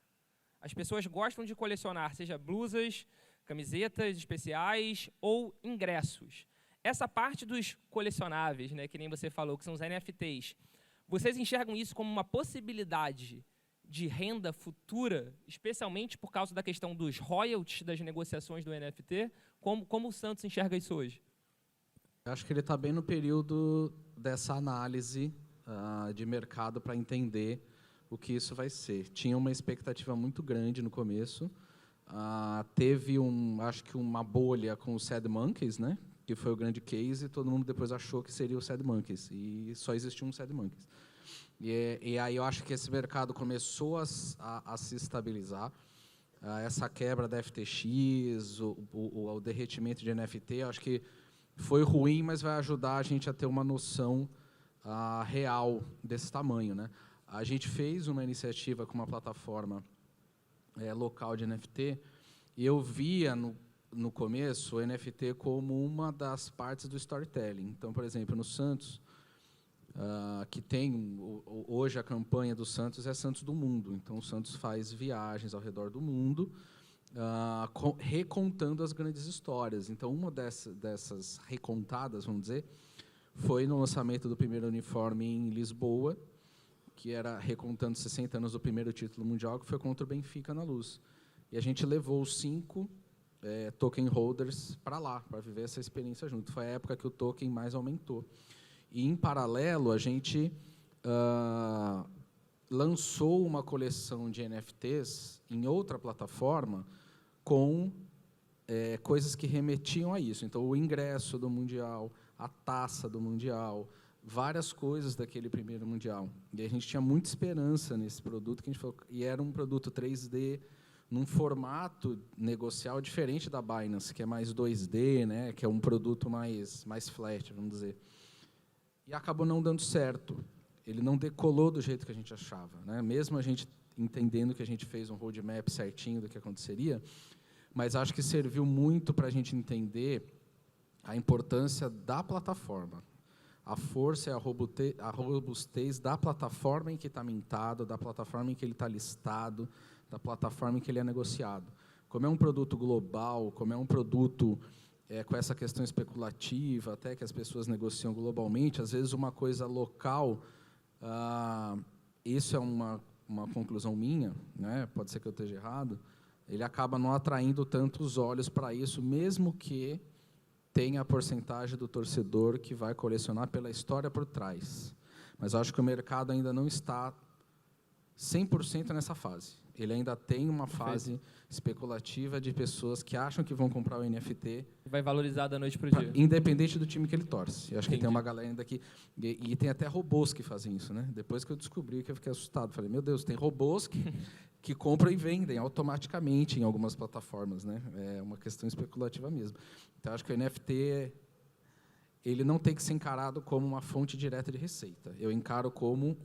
As pessoas gostam de colecionar, seja blusas, camisetas especiais ou ingressos. Essa parte dos colecionáveis, né, que nem você falou, que são os NFTs, vocês enxergam isso como uma possibilidade de renda futura, especialmente por causa da questão dos royalties das negociações do NFT? Como o Santos enxerga isso hoje? Eu acho que ele está bem no período dessa análise de mercado para entender o que isso vai ser. Tinha uma expectativa muito grande no começo. Teve, acho que uma bolha com os Sad Monkeys, né? Que foi o grande case, e todo mundo depois achou que seria o Sad Monkeys. E só existia um Sad Monkeys. E aí eu acho que esse mercado começou a se estabilizar. Essa quebra da FTX, o derretimento de NFT, eu acho que foi ruim, mas vai ajudar a gente a ter uma noção real desse tamanho, né? A gente fez uma iniciativa com uma plataforma local de NFT e eu via no começo o NFT como uma das partes do storytelling. Então, por exemplo, no Santos, que tem hoje a campanha do Santos é Santos do Mundo. Então, o Santos faz viagens ao redor do mundo recontando as grandes histórias. Então, uma dessas recontadas, vamos dizer, foi no lançamento do primeiro uniforme em Lisboa, que era recontando 60 anos do primeiro título mundial, que foi contra o Benfica na Luz. E a gente levou os 5 token holders para lá, para viver essa experiência junto. Foi a época que o token mais aumentou. E, em paralelo, a gente lançou uma coleção de NFTs em outra plataforma com coisas que remetiam a isso. Então, o ingresso do Mundial, a taça do Mundial, várias coisas daquele primeiro Mundial. E a gente tinha muita esperança nesse produto, que a gente falou, e era um produto 3D, num formato negocial diferente da Binance, que é mais 2D, né, que é um produto mais flat, vamos dizer. E acabou não dando certo. Ele não decolou do jeito que a gente achava, né? Mesmo a gente entendendo que a gente fez um roadmap certinho do que aconteceria, mas acho que serviu muito para a gente entender a importância da plataforma, a força e a robustez da plataforma em que está mintado, da plataforma em que ele está listado, da plataforma em que ele é negociado. Como é um produto global, como é um produto com essa questão especulativa, até que as pessoas negociam globalmente, às vezes uma coisa local, isso é uma conclusão minha, né? Pode ser que eu esteja errado, ele acaba não atraindo tanto os olhos para isso, mesmo que tenha a porcentagem do torcedor que vai colecionar pela história por trás. Mas eu acho que o mercado ainda não está 100% nessa fase. Ele ainda tem uma fase especulativa de pessoas que acham que vão comprar o NFT. Vai valorizar da noite para o dia. Independente do time que ele torce. Eu acho que Entendi. tem uma galera ainda que... E tem até robôs que fazem isso, né? Depois que eu descobri, que eu fiquei assustado. Falei, meu Deus, tem robôs que compram e vendem automaticamente em algumas plataformas, né? É uma questão especulativa mesmo. Então, acho que o NFT ele não tem que ser encarado como uma fonte direta de receita. Eu encaro como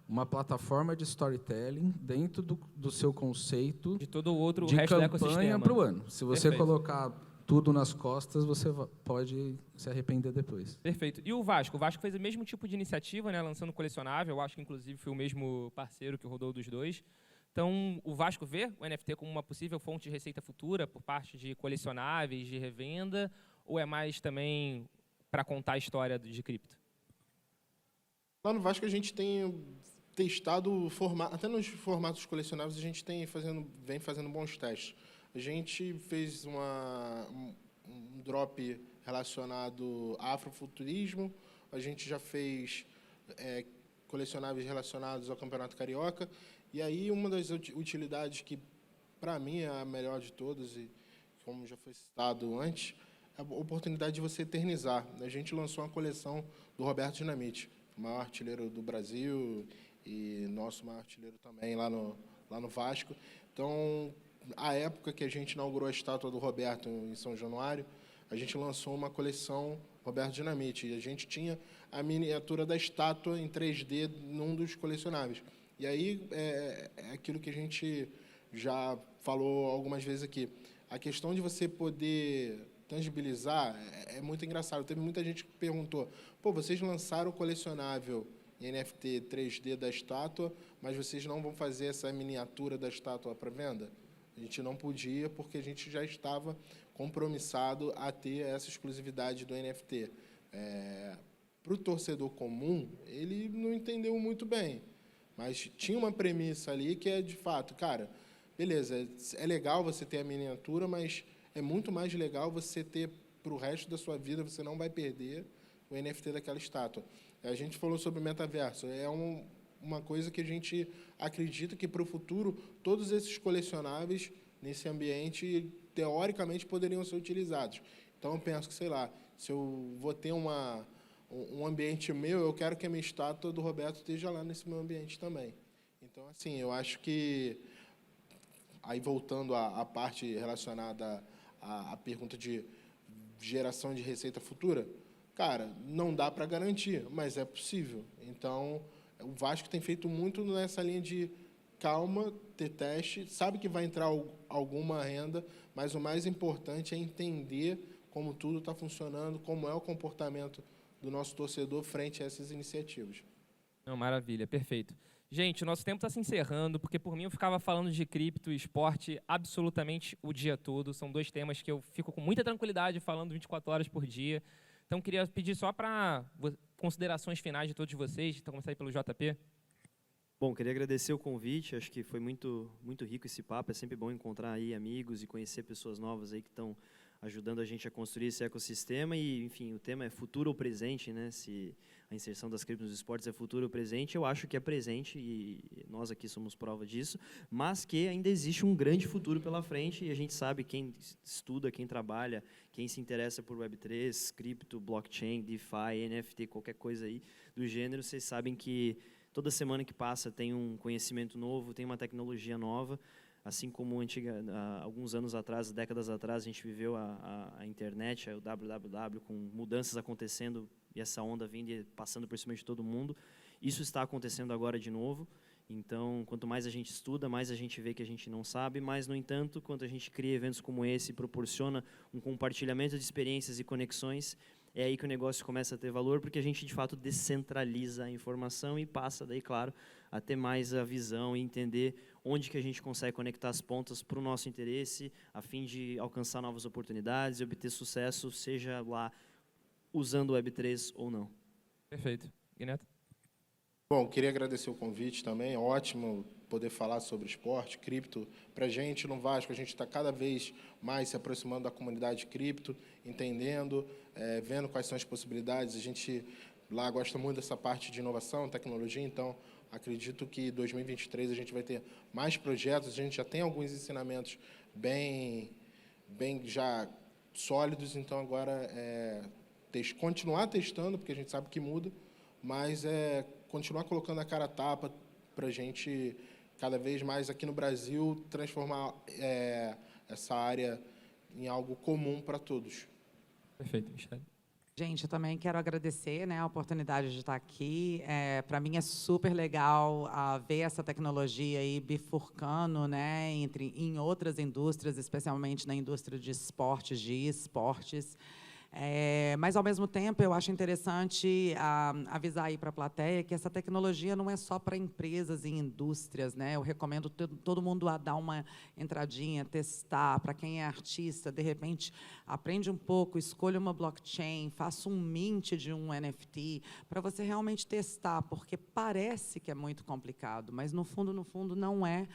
uma plataforma de storytelling dentro do seu conceito De todo o outro, o de resto do campanha ecossistema. para o ano. Se você Perfeito. colocar tudo nas costas, você pode se arrepender depois. Perfeito. E o Vasco? O Vasco fez o mesmo tipo de iniciativa, né, lançando colecionável. Eu acho que, inclusive, foi o mesmo parceiro que rodou dos dois. Então, o Vasco vê o NFT como uma possível fonte de receita futura por parte de colecionáveis, de revenda, ou é mais também para contar a história de cripto? Lá no Vasco a gente tem testado até nos formatos colecionáveis a gente vem fazendo bons testes. A gente fez um drop relacionado a afrofuturismo, a gente já fez colecionáveis relacionados ao Campeonato Carioca, e aí uma das utilidades que, para mim, é a melhor de todas, e como já foi citado antes, é a oportunidade de você eternizar. A gente lançou uma coleção do Roberto Dinamite, o maior artilheiro do Brasil e nosso maior artilheiro também lá no Vasco. Então, a época que a gente inaugurou a estátua do Roberto em São Januário, a gente lançou uma coleção Roberto Dinamite, e a gente tinha a miniatura da estátua em 3D num dos colecionáveis. E aí é aquilo que a gente já falou algumas vezes aqui. A questão de você poder tangibilizar é muito engraçado. Teve muita gente que perguntou, pô, vocês lançaram o colecionável em NFT 3D da estátua, mas vocês não vão fazer essa miniatura da estátua para venda? A gente não podia, porque a gente já estava compromissado a ter essa exclusividade do NFT. Para o torcedor comum, ele não entendeu muito bem, mas tinha uma premissa ali que é, de fato, cara, beleza, é legal você ter a miniatura, mas é muito mais legal você ter para o resto da sua vida, você não vai perder o NFT daquela estátua. A gente falou sobre o metaverso, é uma coisa que a gente acredita que, para o futuro, todos esses colecionáveis nesse ambiente, teoricamente, poderiam ser utilizados. Então, eu penso que, sei lá, se eu vou ter um ambiente meu, eu quero que a minha estátua do Roberto esteja lá nesse meu ambiente também. Então, assim, eu acho que, aí voltando à parte relacionada à pergunta de geração de receita futura, cara, não dá para garantir, mas é possível. Então, o Vasco tem feito muito nessa linha de calma, ter teste, sabe que vai entrar alguma renda, mas o mais importante é entender como tudo está funcionando, como é o comportamento do nosso torcedor frente a essas iniciativas. Não, maravilha, perfeito. Gente, o nosso tempo está se encerrando, porque por mim eu ficava falando de cripto e esporte absolutamente o dia todo. São dois temas que eu fico com muita tranquilidade falando 24 horas por dia. Então, queria pedir só para considerações finais de todos vocês. Então, começar aí pelo JP. Bom, queria agradecer o convite, acho que foi muito rico esse papo, é sempre bom encontrar aí amigos e conhecer pessoas novas aí que estão ajudando a gente a construir esse ecossistema e, enfim, o tema é futuro ou presente, né? Se a inserção das criptos nos esportes é futuro ou presente, eu acho que é presente e nós aqui somos prova disso, mas que ainda existe um grande futuro pela frente e a gente sabe, quem estuda, quem trabalha, quem se interessa por Web3, cripto, blockchain, DeFi, NFT, qualquer coisa aí do gênero, vocês sabem que toda semana que passa tem um conhecimento novo, tem uma tecnologia nova, assim como alguns anos atrás, décadas atrás, a gente viveu a internet, o www, com mudanças acontecendo e essa onda vindo e passando por cima de todo mundo. Isso está acontecendo agora de novo. Então, quanto mais a gente estuda, mais a gente vê que a gente não sabe, mas, no entanto, quando a gente cria eventos como esse, proporciona um compartilhamento de experiências e conexões, é aí que o negócio começa a ter valor, porque a gente, de fato, descentraliza a informação e passa, daí, claro, a ter mais a visão e entender onde que a gente consegue conectar as pontas para o nosso interesse, a fim de alcançar novas oportunidades e obter sucesso, seja lá usando o Web3 ou não. Perfeito. Guineto? Bom, queria agradecer o convite também. É ótimo poder falar sobre esporte, cripto. Para a gente, no Vasco, a gente está cada vez mais se aproximando da comunidade cripto, entendendo, vendo quais são as possibilidades. A gente lá gosta muito dessa parte de inovação, tecnologia, então acredito que em 2023 a gente vai ter mais projetos. A gente já tem alguns ensinamentos bem já sólidos, então agora continuar testando, porque a gente sabe que muda, mas continuar colocando a cara a tapa para a gente, cada vez mais aqui no Brasil, transformar essa área em algo comum para todos. Perfeito, Michele. Gente, eu também quero agradecer, né, a oportunidade de estar aqui. Para mim é super legal ver essa tecnologia aí bifurcando, né, em outras indústrias, especialmente na indústria de esportes, de esportes. Mas, ao mesmo tempo, eu acho interessante avisar aí para a plateia que essa tecnologia não é só para empresas e indústrias, né? Eu recomendo todo mundo a dar uma entradinha, testar. Para quem é artista, de repente, aprende um pouco, escolha uma blockchain, faça um mint de um NFT, para você realmente testar, porque parece que é muito complicado, mas, no fundo, não é.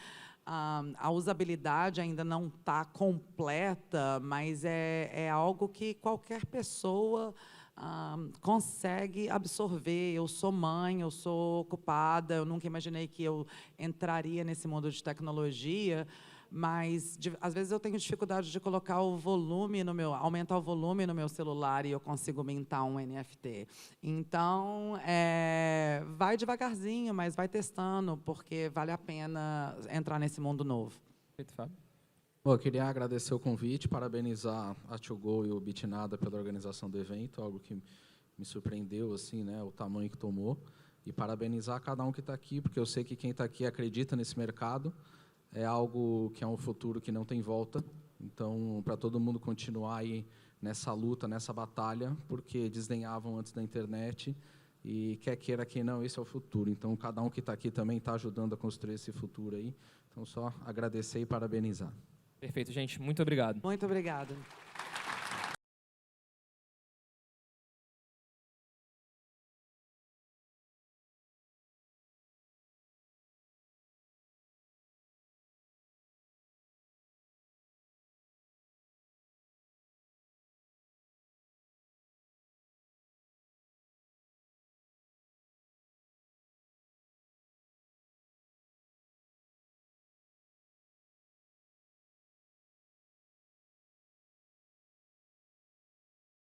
A usabilidade ainda não está completa, mas é algo que qualquer pessoa consegue absorver. Eu sou mãe, eu sou ocupada, eu nunca imaginei que eu entraria nesse mundo de tecnologia, mas às vezes eu tenho dificuldade de colocar o volume aumentar o volume no meu celular e eu consigo mintar um NFT. Então, vai devagarzinho, mas vai testando, porque vale a pena entrar nesse mundo novo. Perfeito, Fábio. Bom, eu queria agradecer o convite, parabenizar a TwoGo e o Bitnada pela organização do evento, algo que me surpreendeu, assim, né, o tamanho que tomou, e parabenizar cada um que está aqui, porque eu sei que quem está aqui acredita nesse mercado. É algo que é um futuro que não tem volta. Então, para todo mundo continuar aí nessa luta, nessa batalha, porque desdenhavam antes da internet e quer queira, quer não, esse é o futuro. Então, cada um que está aqui também está ajudando a construir esse futuro aí. Então, só agradecer e parabenizar. Perfeito, gente. Muito obrigado. Muito obrigada.